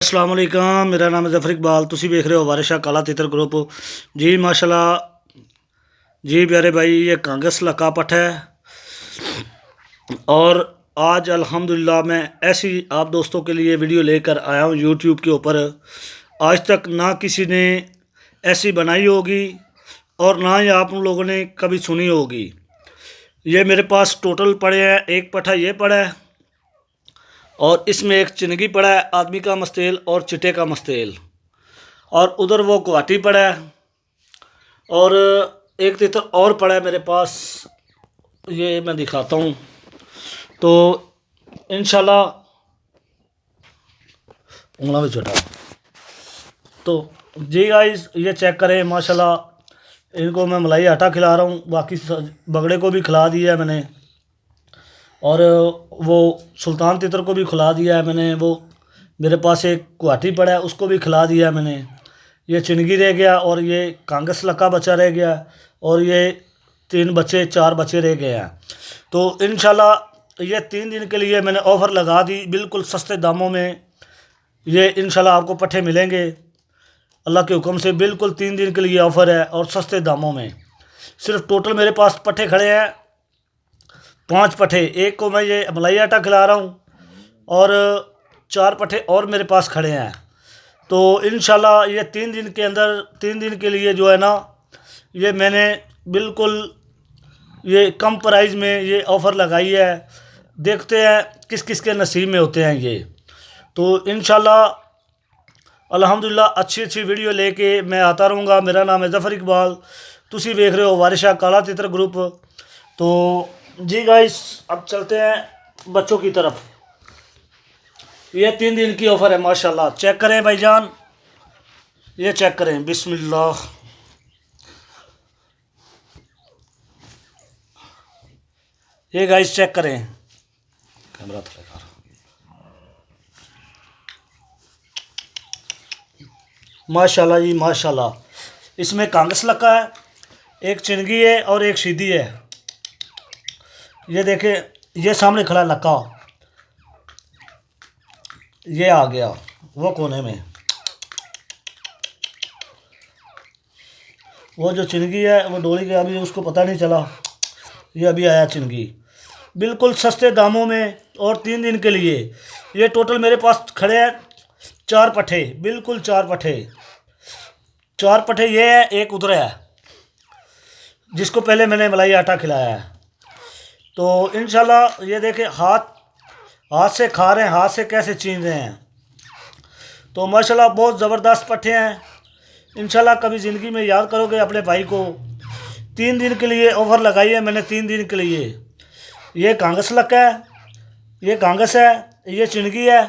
अस्सलाम वालेकुम, मेरा नाम है जफर इकबाल। तुसी देख रहे हो वारिशा काला तितर ग्रुप जी। माशाल्लाह जी प्यारे भाई, ये कांगस लका पठ है। और आज अल्हम्दुलिल्लाह मैं ऐसी आप दोस्तों के लिए वीडियो लेकर आया हूँ यूट्यूब के ऊपर। आज तक ना किसी ने ऐसी बनाई होगी और ना ही आप लोगों ने कभी सुनी होगी। ये मेरे पास टोटल पड़े हैं, एक पठा ये पड़ा है और इसमें एक चिनगी पड़ा है, आदमी का मस्तेल और चिट्टे का मस्तेल, और उधर वो गुवाहाटी पड़ा है। और एक तितर और पड़ा है मेरे पास, ये मैं दिखाता हूँ। तो इंशाल्लाह उंगला में छोटा। तो जी गाइस, ये चेक करें माशाल्लाह। इनको मैं मलाई आटा खिला रहा हूँ, बाकी बगड़े को भी खिला दिया है मैंने, और वो सुल्तान तितर को भी खिला दिया है मैंने। वो मेरे पास एक गुवाहाटी पड़ा है, उसको भी खिला दिया है मैंने। ये चिनगी रह गया और ये कांगस लका बच्चा रह गया, और ये 4 बच्चे रह गए हैं। तो इंशाल्लाह ये 3 दिन के लिए मैंने ऑफ़र लगा दी, बिल्कुल सस्ते दामों में। ये इंशाल्लाह आपको पट्ठे मिलेंगे अल्लाह के हुक्म से। बिल्कुल 3 दिन के लिए ऑफ़र है और सस्ते दामों में। सिर्फ टोटल मेरे पास पट्ठे खड़े हैं 5 पट्ठे। एक को मैं ये मलाई आटा खिला रहा हूँ और 4 पट्ठे और मेरे पास खड़े हैं। तो इंशाल्लाह ये 3 दिन के अंदर, 3 दिन के लिए जो है ना, ये मैंने बिल्कुल ये कम प्राइस में ये ऑफ़र लगाई है। देखते हैं किस किस के नसीब में होते हैं ये। तो इंशाल्लाह अल्हम्दुलिल्लाह अच्छी अच्छी वीडियो लेके मैं आता रहूँगा। मेरा नाम है जफर इकबाल, तुसी देख रहे हो वारिशा काला तितर ग्रुप। तो जी गाइस, अब चलते हैं बच्चों की तरफ। ये 3 दिन की ऑफ़र है माशाल्लाह। चेक करें भाईजान, ये चेक करें, बिस्मिल्लाह। ये गाइस चेक करें, कैमरा थोड़ा कर। माशाल्लाह जी माशाल्लाह। इसमें कांगस लका है, एक चिनगी है और एक सीधी है। ये देखे, ये सामने खड़ा लका, ये आ गया वो कोने में। वो जो चिनगी है वो डोरी के अभी उसको पता नहीं चला, ये अभी आया चिनगी। बिल्कुल सस्ते दामों में और 3 दिन के लिए। ये टोटल मेरे पास खड़े हैं 4 पट्ठे, बिल्कुल 4 पट्ठे। 4 पट्ठे ये है, एक उधर है जिसको पहले मैंने मलाई आटा खिलाया है। तो इंशाल्लाह ये देखे, हाथ हाथ से खा रहे हैं, हाथ से कैसे छीन रहे हैं। तो माशाल्लाह बहुत ज़बरदस्त पट्ठे हैं। इंशाल्लाह कभी ज़िंदगी में याद करोगे अपने भाई को। 3 दिन के लिए ऑफ़र लगाई है मैंने, 3 दिन के लिए। ये कांगस लका है, ये कांगस है, ये चिनगी है।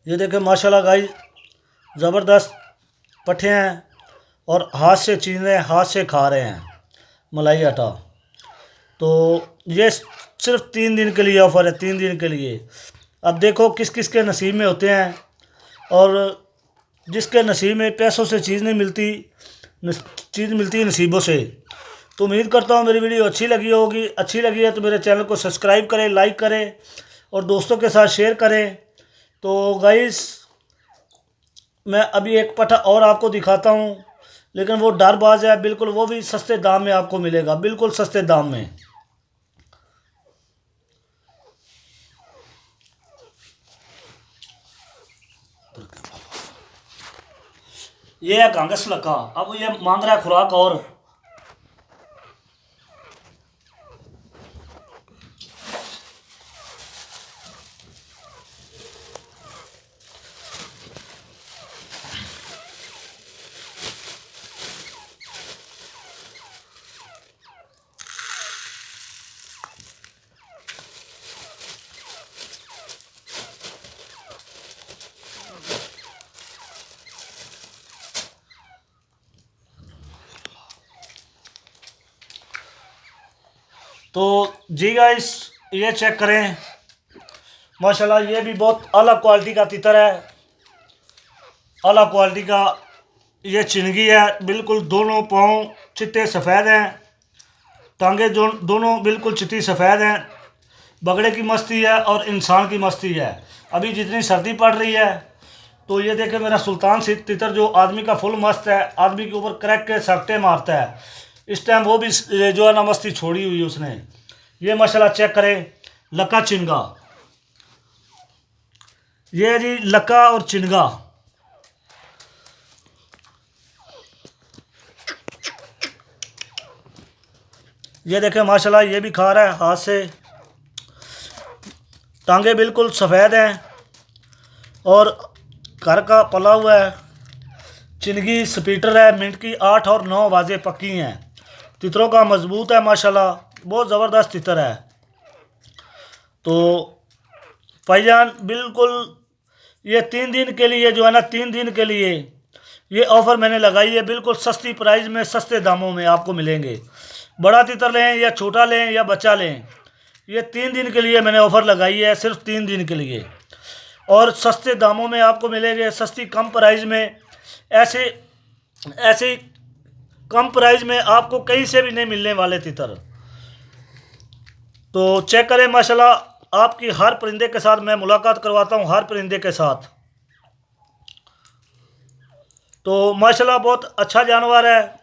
ये देखें माशाल्लाह गाइस, ज़बरदस्त पट्ठे हैं और हाथ से छीन रहे हैं, हाथ से खा रहे हैं मलाई आटा। तो ये सिर्फ 3 दिन के लिए ऑफ़र है, 3 दिन के लिए। अब देखो किस किस के नसीब में होते हैं, और जिसके नसीब में पैसों से चीज़ नहीं मिलती, चीज़ मिलती है नसीबों से। तो उम्मीद करता हूँ मेरी वीडियो अच्छी लगी होगी। अच्छी लगी है तो मेरे चैनल को सब्सक्राइब करें, लाइक करें और दोस्तों के साथ शेयर करें। तो गाइस, मैं अभी एक पट्ठा और आपको दिखाता हूँ, लेकिन वो डरबाज है बिल्कुल। वो भी सस्ते दाम में आपको मिलेगा, बिल्कुल सस्ते दाम में। ये है कांगस लका। अब ये मांग रहा है खुराक। और तो जी गाइस ये चेक करें माशाल्लाह, ये भी बहुत अलग क्वालिटी का तितर है, अलग क्वालिटी का। ये चिनगी है, बिल्कुल दोनों पाँव चिट्टे सफ़ेद हैं, टांगे जो दोनों बिल्कुल चिट्टी सफ़ेद हैं। बगड़े की मस्ती है और इंसान की मस्ती है। अभी जितनी सर्दी पड़ रही है तो ये देखे मेरा सुल्तान तितर जो आदमी का फुल मस्त है, आदमी के ऊपर क्रैक के सकटे मारता है। इस टाइम वो भी जो है ना मस्ती छोड़ी हुई है उसने। ये माशाल्लाह चेक करें, लक्का चिनगा, ये है जी लक्का और चिनगा। ये देखें माशाल्लाह, ये भी खा रहा है हाथ से। टांगे बिल्कुल सफ़ेद हैं और घर का पला हुआ है। चिनगी स्पीटर है, मिनट की 8 और 9 आवाज़ें पक्की हैं। तितरों का मजबूत है माशाल्लाह, बहुत ज़बरदस्त तितर है। तो भाईजान बिल्कुल ये 3 दिन के लिए जो है ना, 3 दिन के लिए ये ऑफ़र मैंने लगाई है। बिल्कुल सस्ती प्राइस में, सस्ते दामों में आपको मिलेंगे। बड़ा तितर लें या छोटा लें या बच्चा लें, ये 3 दिन के लिए मैंने ऑफ़र लगाई है, सिर्फ 3 दिन के लिए। और सस्ते दामों में आपको मिलेंगे, सस्ती कम प्राइस में। ऐसे ऐसे कम प्राइस में आपको कहीं से भी नहीं मिलने वाले तितर। तो चेक करें माशाल्लाह, आपकी हर परिंदे के साथ मैं मुलाकात करवाता हूँ, हर परिंदे के साथ। तो माशाल्लाह बहुत अच्छा जानवर है।